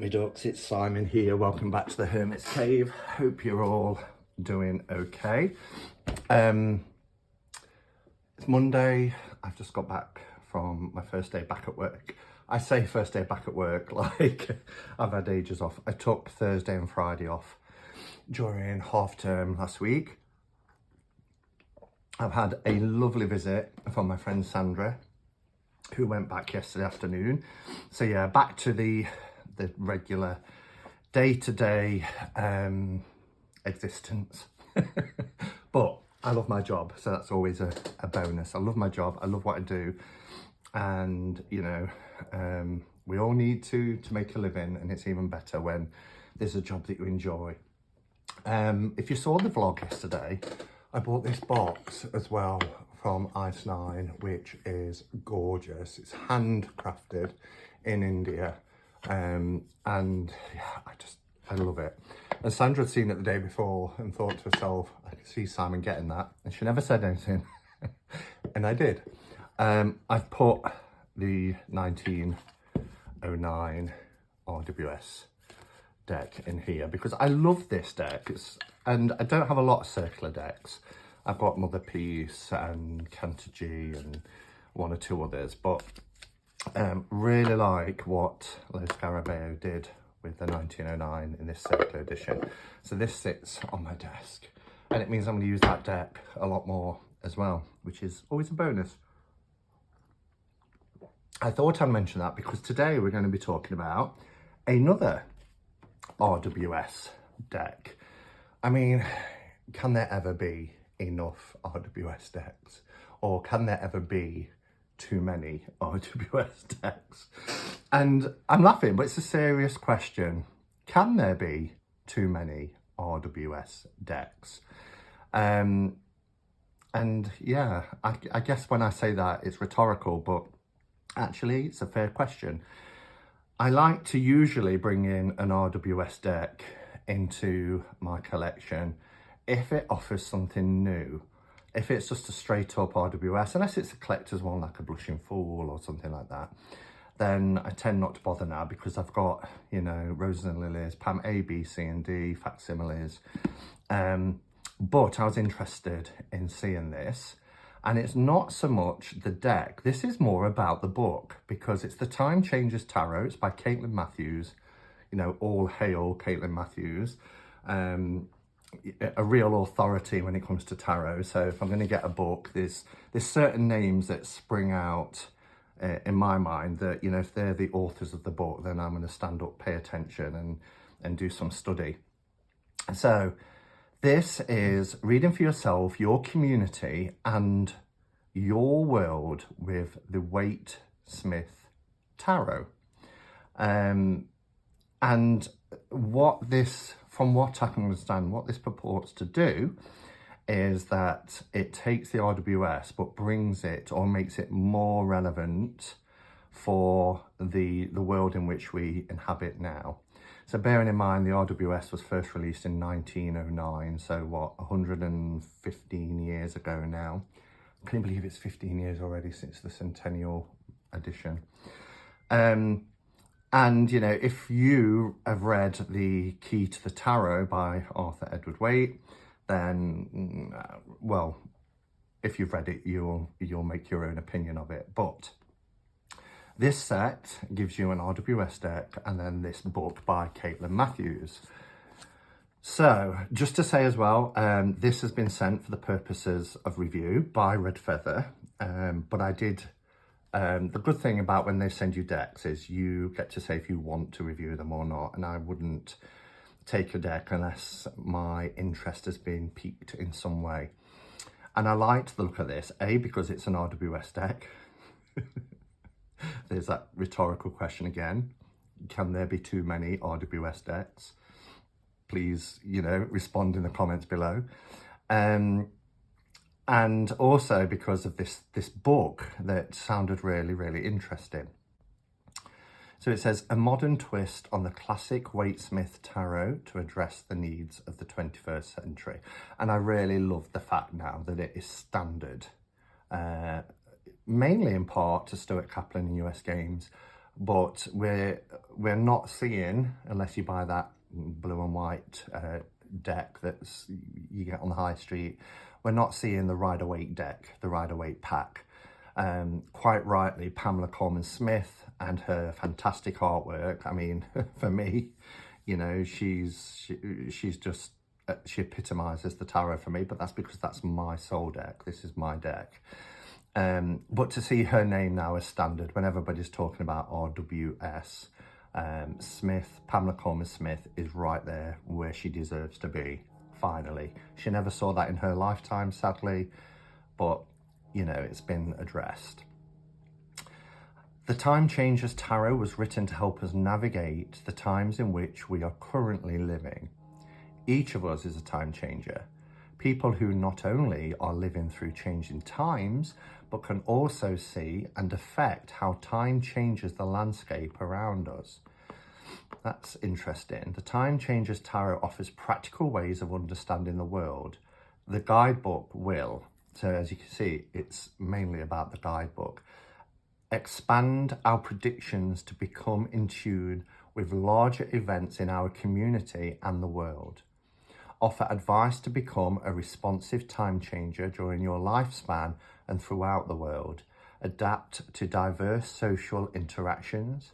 me ducks, it's Simon here. Welcome back to the Hermit's Cave. Hope you're all doing okay. It's Monday. I've just got back from my first day back at work. I say first day back at work like I've had ages off. I took Thursday and Friday off during half term last week. I've had a lovely visit from my friend Sandra, who went back yesterday afternoon. So yeah, back to the regular day-to-day existence. But I love my job, so that's always a bonus. I love my job, I love what I do, and you know, we all need to make a living, and it's even better when there's a job that you enjoy. If you saw the vlog yesterday, I bought this box as well from Ice 9, which is gorgeous. It's handcrafted in India, and yeah, I love it. And Sandra had seen it the day before and thought to herself, I can see Simon getting that, and she never said anything. And I did. I've put the 1909 RWS deck in here because I love this deck. And I don't have a lot of circular decks. I've got Mother Peace and Cantor G and one or two others, but really like what Les Scarabeo did with the 1909 in this circular edition. So this sits on my desk, and it means I'm going to use that deck a lot more as well, which is always a bonus. I thought I'd mention that because today we're going to be talking about another RWS deck. I mean, can there ever be enough RWS decks? Or can there ever be too many RWS decks? And I'm laughing, but it's a serious question. Can there be too many RWS decks? And yeah, I guess when I say that, it's rhetorical, but actually it's a fair question. I like to usually bring in an RWS deck into my collection if it offers something new. If it's just a straight up RWS, unless it's a collector's one like a Blushing Fool or something like that, then I tend not to bother now because I've got, you know, Roses and Lilies, Pam A, B, C and D, facsimiles. But I was interested in seeing this, and it's not so much the deck. This is more about the book because it's The Time Changes Tarot. It's by Caitlin Matthews. You know, all hail Caitlin Matthews. A real authority when it comes to tarot. So if I'm going to get a book, there's certain names that spring out in my mind that, you know, if they're the authors of the book, then I'm going to stand up, pay attention and do some study. So this is reading for yourself, your community and your world with the Waite Smith Tarot. And what this, from what I can understand, what this purports to do is that it takes the RWS but brings it or makes it more relevant for the world in which we inhabit now. So bearing in mind the RWS was first released in 1909, so what, 115 years ago now. Can you believe it's 15 years already since the centennial edition? And, you know, if you have read The Key to the Tarot by Arthur Edward Waite, then, well, if you've read it, you'll make your own opinion of it. But this set gives you an RWS deck and then this book by Caitlin Matthews. So, just to say as well, this has been sent for the purposes of review by Red Feather, but I did... the good thing about when they send you decks is you get to say if you want to review them or not, and I wouldn't take a deck unless my interest has been piqued in some way. And I liked the look of this, A, because it's an RWS deck. There's that rhetorical question again. Can there be too many RWS decks? Please, you know, respond in the comments below. And also because of this book that sounded really, really interesting. So it says, a modern twist on the classic Waite Smith Tarot to address the needs of the 21st century. And I really love the fact now that it is standard, mainly in part to Stuart Kaplan in US Games. but we're not seeing, unless you buy that blue and white deck that's you get on the high street, we're not seeing the Rider-Waite deck, the Rider-Waite pack. Quite rightly, Pamela Coleman-Smith and her fantastic artwork. I mean, for me, you know, she's just, she epitomises the tarot for me, but that's because that's my soul deck. This is my deck. But to see her name now as standard when everybody's talking about RWS, Smith, Pamela Coleman-Smith is right there where she deserves to be, finally. She never saw that in her lifetime, sadly, but, you know, it's been addressed. The Time Changers Tarot was written to help us navigate the times in which we are currently living. Each of us is a time changer. People who not only are living through changing times, but can also see and affect how time changes the landscape around us. That's interesting. The Time Changers Tarot offers practical ways of understanding the world. The guidebook will, so as you can see, it's mainly about the guidebook, expand our predictions to become in tune with larger events in our community and the world. Offer advice to become a responsive time changer during your lifespan and throughout the world. Adapt to diverse social interactions.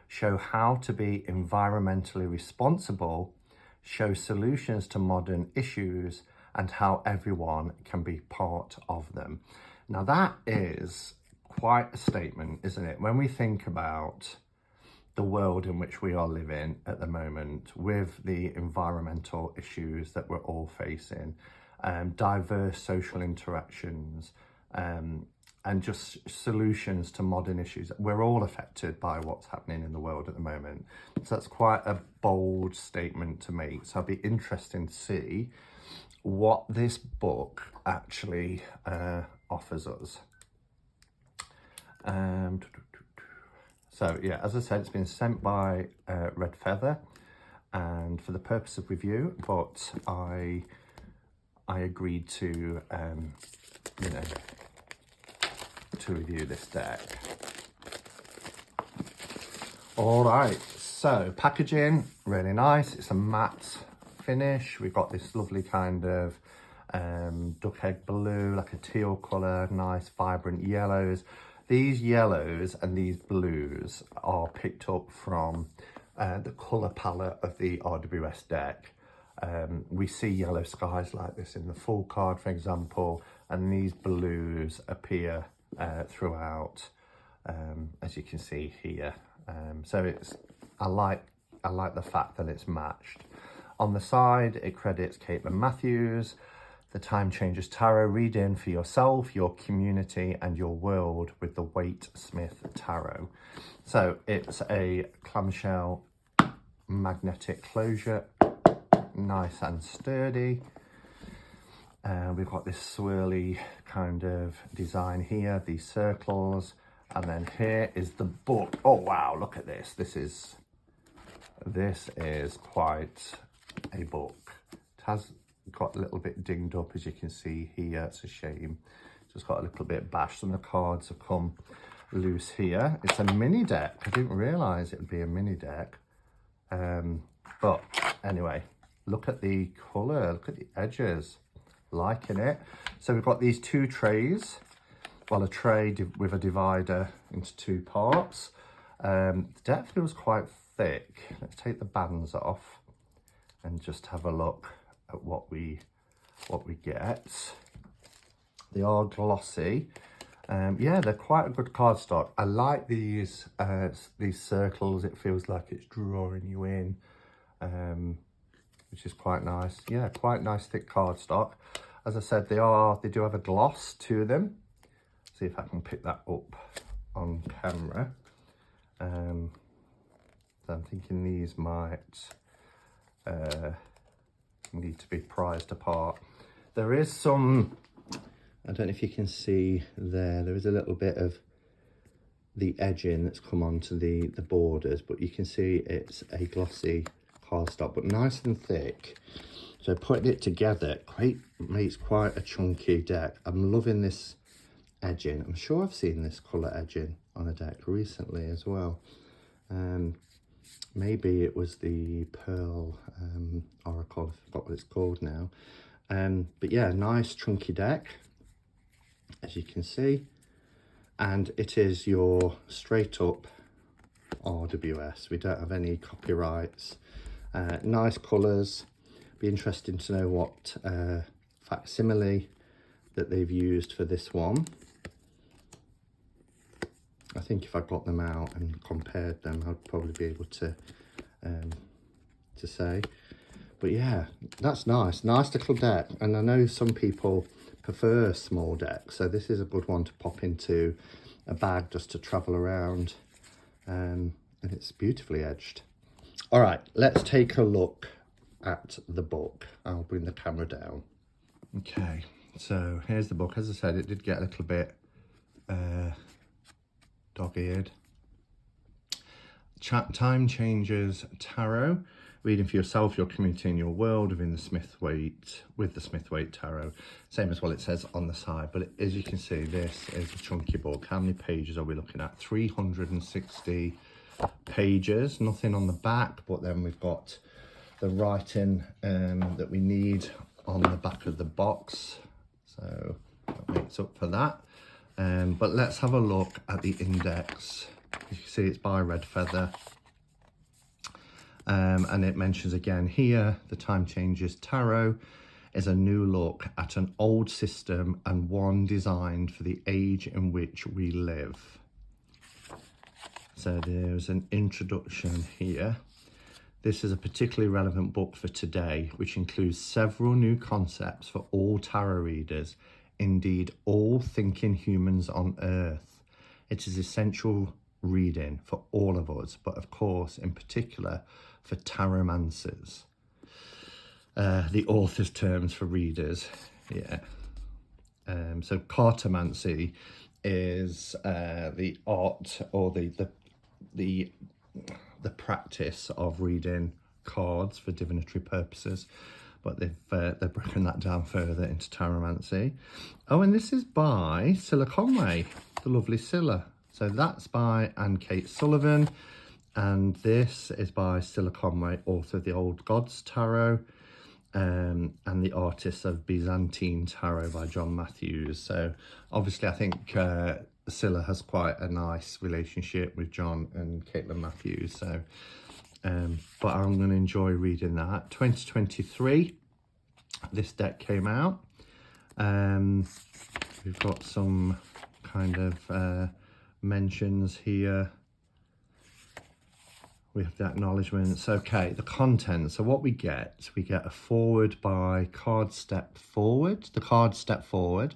Show how to be environmentally responsible. Show solutions to modern issues and how everyone can be part of them. Now that is quite a statement, isn't it? When we think about the world in which we are living at the moment with the environmental issues that we're all facing, diverse social interactions, and just solutions to modern issues. We're all affected by what's happening in the world at the moment. So that's quite a bold statement to make. So it'll be interesting to see what this book actually offers us. So yeah, as I said, it's been sent by Red Feather and for the purpose of review, but I agreed to, you know, to review this deck. All right, so packaging, really nice. It's a matte finish. We've got this lovely kind of duck egg blue, like a teal colour, nice vibrant yellows. These yellows and these blues are picked up from the colour palette of the RWS deck. We see yellow skies like this in the full card, for example, and these blues appear throughout, as you can see here. So it's, I like the fact that it's matched. On the side, it credits Caitlin Matthews. The Time Changers Tarot, read in for yourself, your community and your world with the Waite Smith Tarot. So it's a clamshell magnetic closure, nice and sturdy. We've got this swirly kind of design here, these circles, and then here is the book. Oh wow, look at this. This is quite a book. It has got a little bit dinged up, as you can see here. It's a shame. Just got a little bit bashed. Some of the cards have come loose here. It's a mini deck. I didn't realise it would be a mini deck. But anyway, look at the colour. Look at the edges. Liking it. So we've got these two trays. Well, a tray with a divider into two parts. The deck feels quite thick. Let's take the bands off and just have a look at what we get. They are glossy. Yeah, they're quite a good cardstock. I like these circles. It feels like it's drawing you in, which is quite nice. Yeah, quite nice thick cardstock. As I said, they do have a gloss to them. See if I can pick that up on camera. So I'm thinking these might need to be prized apart. There is some, I don't know if you can see there is a little bit of the edging that's come onto the borders, but you can see it's a glossy cardstock, but nice and thick. So putting it together makes quite a chunky deck. I'm loving this edging. I'm sure I've seen this colour edging on a deck recently as well. Maybe it was the Pearl Oracle, I forgot what it's called now. But yeah, nice chunky deck, as you can see. And it is your straight up RWS. We don't have any copyrights. Nice colours. Be interesting to know what facsimile that they've used for this one. I think if I got them out and compared them, I'd probably be able to say. But yeah, that's nice. Nice little deck. And I know some people prefer small decks, so this is a good one to pop into a bag just to travel around. And it's beautifully edged. All right, let's take a look at the book. I'll bring the camera down. Okay, so here's the book. As I said, it did get a little bit dog-eared. Time Changes Tarot. Reading for yourself, your community and your world within the Smith-Waite Tarot. Same as what it says on the side. But as you can see, this is a chunky book. How many pages are we looking at? 360 pages. Nothing on the back, but then we've got the writing that we need on the back of the box. So that makes up for that. But let's have a look at the index. You can see it's by Red Feather. And it mentions again here, the Time Changes Tarot is a new look at an old system and one designed for the age in which we live. So there's an introduction here. This is a particularly relevant book for today, which includes several new concepts for all tarot readers, indeed all thinking humans on Earth. It is essential reading for all of us, but of course, in particular, for taromancers. The author's terms for readers, yeah. So cartomancy is the art or the practice of reading cards for divinatory purposes, but they've broken that down further into taromancy. Oh, and this is by Cilla Conway, the lovely Cilla. So that's by Anne-Kate Sullivan, and this is by Cilla Conway, author of the Old Gods Tarot, and the Artists of Byzantine Tarot by John Matthews. So obviously I think Cilla has quite a nice relationship with John and Caitlin Matthews. So, but I'm going to enjoy reading that. 2023, this deck came out. We've got some kind of mentions here. We have the acknowledgements. Okay, the content. So what we get a forward by Card Step Forward. The Card Step Forward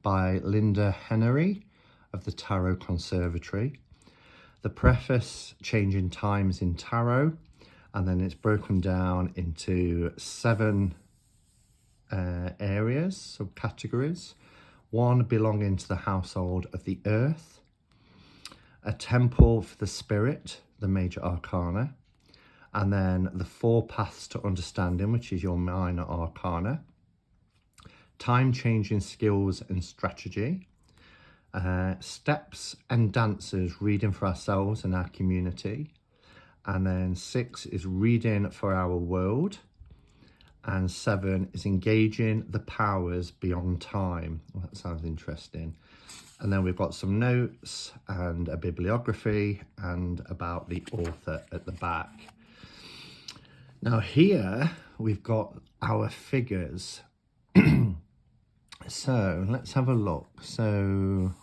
by Linda Hennery of the Tarot Conservatory. The preface, Changing Times in Tarot. And then it's broken down into 7 areas, subcategories. 1 belonging to the household of the earth. A temple for the spirit, the major arcana, and then the 4 paths to understanding, which is your minor arcana, time-changing skills and strategy, steps and dancers, reading for ourselves and our community, and then 6 is reading for our world, and 7 is engaging the powers beyond time. Well, that sounds interesting. And then we've got some notes and a bibliography and about the author at the back. Now here we've got our figures. So let's have a look. So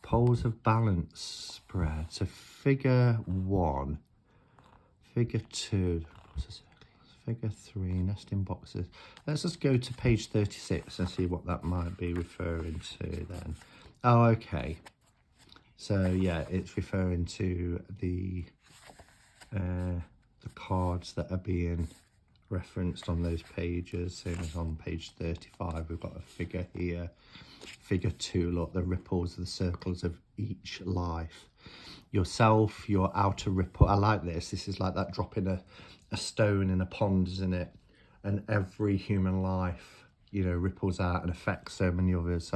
poles of balance spread. So figure 1, figure 2, figure 3, nesting boxes. Let's just go to page 36 and see what that might be referring to then. Oh, okay. So yeah, it's referring to the cards that are being referenced on those pages. Same as on page 35, we've got a figure here. Figure 2, look, the ripples, the circles of each life. Yourself, your outer ripple. I like this. This is like that dropping a stone in a pond, isn't it? And every human life, you know, ripples out and affects so many others.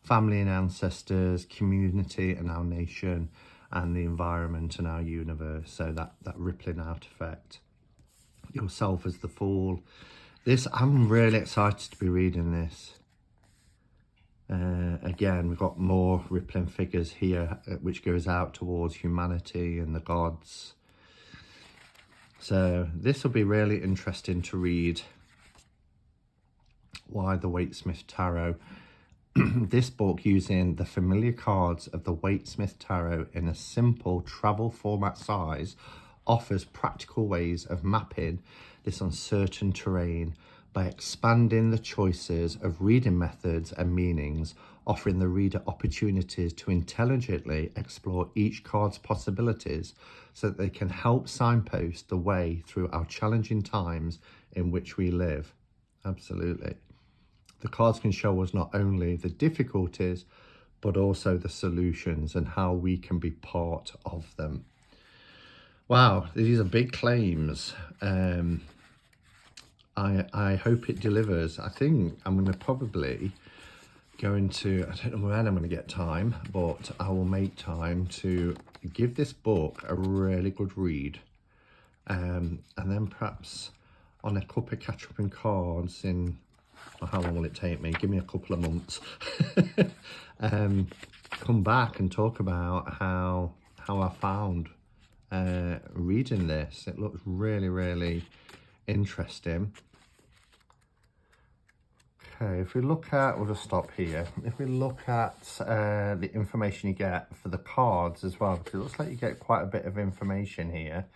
Family and ancestors, community and our nation, and the environment and our universe. So that rippling out effect. Yourself as the fool. This, I'm really excited to be reading this. Again, we've got more rippling figures here, which goes out towards humanity and the gods. So this will be really interesting to read. Why the Waite-Smith Tarot. This book, using the familiar cards of the Waite-Smith Tarot in a simple travel format size, offers practical ways of mapping this uncertain terrain by expanding the choices of reading methods and meanings, offering the reader opportunities to intelligently explore each card's possibilities so that they can help signpost the way through our challenging times in which we live. Absolutely. The cards can show us not only the difficulties, but also the solutions and how we can be part of them. Wow, these are big claims. I hope it delivers. I think I'm going to probably go into, I don't know when I'm going to get time, but I will make time to give this book a really good read. And then perhaps on a couple of catch-up cards in, how long will it take me? Give me a couple of months. Come back and talk about how I found reading this. It looks really, really interesting. Okay, if we look at, we'll just stop here. If we look at the information you get for the cards as well, because it looks like you get quite a bit of information here.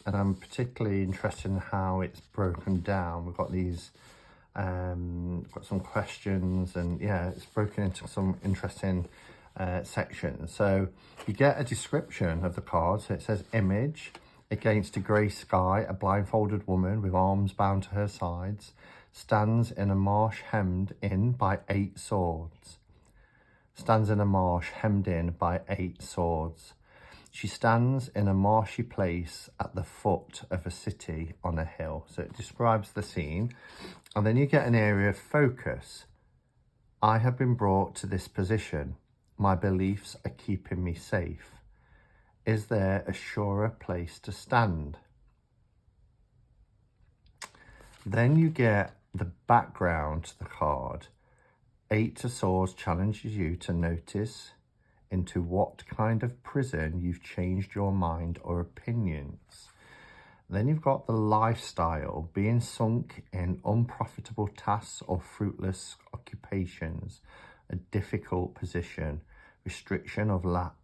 And I'm particularly interested in how it's broken down. We've got these, got some questions, and yeah, it's broken into some interesting sections. So you get a description of the card. So it says, image, against a grey sky, a blindfolded woman with arms bound to her sides stands in a marsh hemmed in by 8 swords. Stands in a marsh hemmed in by 8 swords. She stands in a marshy place at the foot of a city on a hill. So it describes the scene. And then you get an area of focus. I have been brought to this position. My beliefs are keeping me safe. Is there a surer place to stand? Then you get the background to the card. 8 of Swords challenges you to notice into what kind of prison you've changed your mind or opinions. Then you've got the lifestyle, being sunk in unprofitable tasks or fruitless occupations, a difficult position, restriction of lack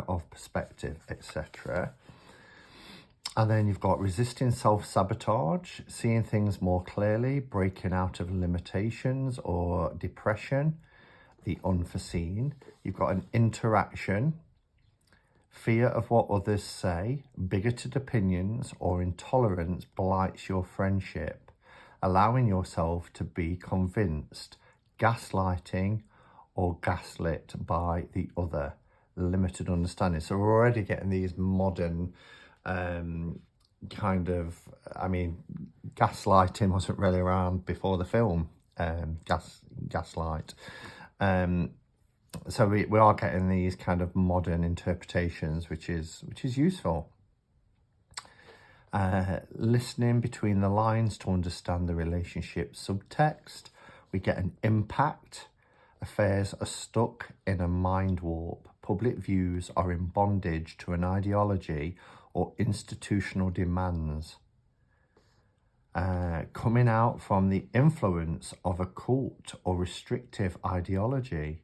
of perspective, etc. And then you've got resisting self-sabotage, seeing things more clearly, breaking out of limitations or depression, the unforeseen. You've got an interaction, fear of what others say, bigoted opinions or intolerance blights your friendship, allowing yourself to be convinced, gaslighting or gaslit by the other, limited understanding. So we're already getting these modern kind of, I mean, gaslighting wasn't really around before the film, Gaslight. So we are getting these kind of modern interpretations, which is useful. Listening between the lines to understand the relationship subtext. We get an impact. Affairs are stuck in a mind warp. Public views are in bondage to an ideology or institutional demands. Coming out from the influence of a cult or restrictive ideology.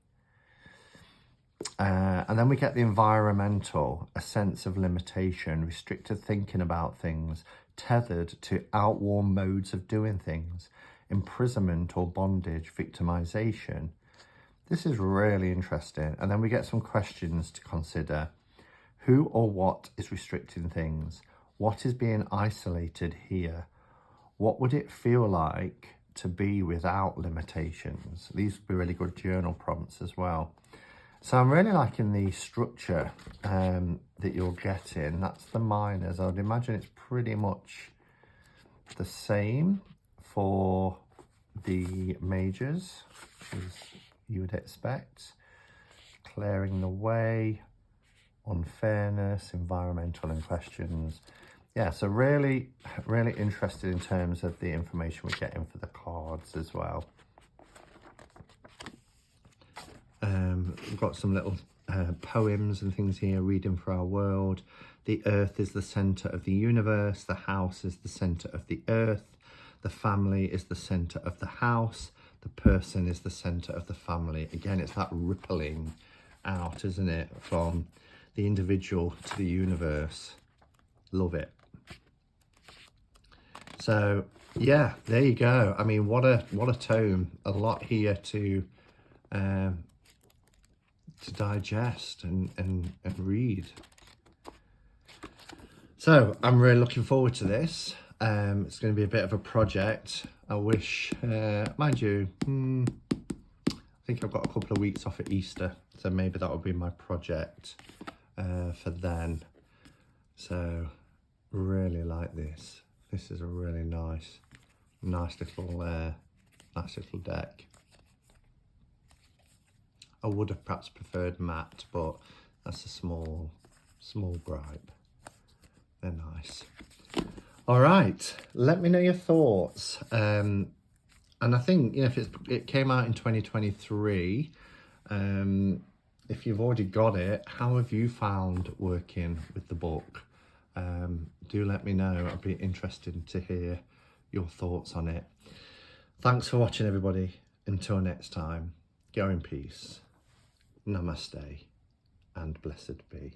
And then we get the environmental, a sense of limitation, restricted thinking about things, tethered to outworn modes of doing things, imprisonment or bondage, victimization. This is really interesting. And then we get some questions to consider. Who or what is restricting things? What is being isolated here? What would it feel like to be without limitations? These would be really good journal prompts as well. So I'm really liking the structure that you're getting. That's the minors. I would imagine it's pretty much the same for the majors, as you would expect. Clearing the way, on fairness, environmental and questions. Yeah, so really, really interested in terms of the information we're getting for the cards as well. We've got some little poems and things here, reading for our world. The earth is the centre of the universe. The house is the centre of the earth. The family is the centre of the house. The person is the centre of the family. Again, it's that rippling out, isn't it? From the individual to the universe. Love it. So yeah, there you go. I mean, what a tome. A lot here to digest and read. So I'm really looking forward to this. It's going to be a bit of a project. I wish, mind you, I think I've got a couple of weeks off at Easter, so maybe that will be my project for then. So really like this. This is a really nice little deck. I would have perhaps preferred matte, but that's a small gripe. They're nice. All right, let me know your thoughts. And I think, you know, if it came out in 2023, if you've already got it, how have you found working with the book? Do let me know. I'd be interested to hear your thoughts on it. Thanks for watching, everybody. Until next time, go in peace. Namaste and blessed be.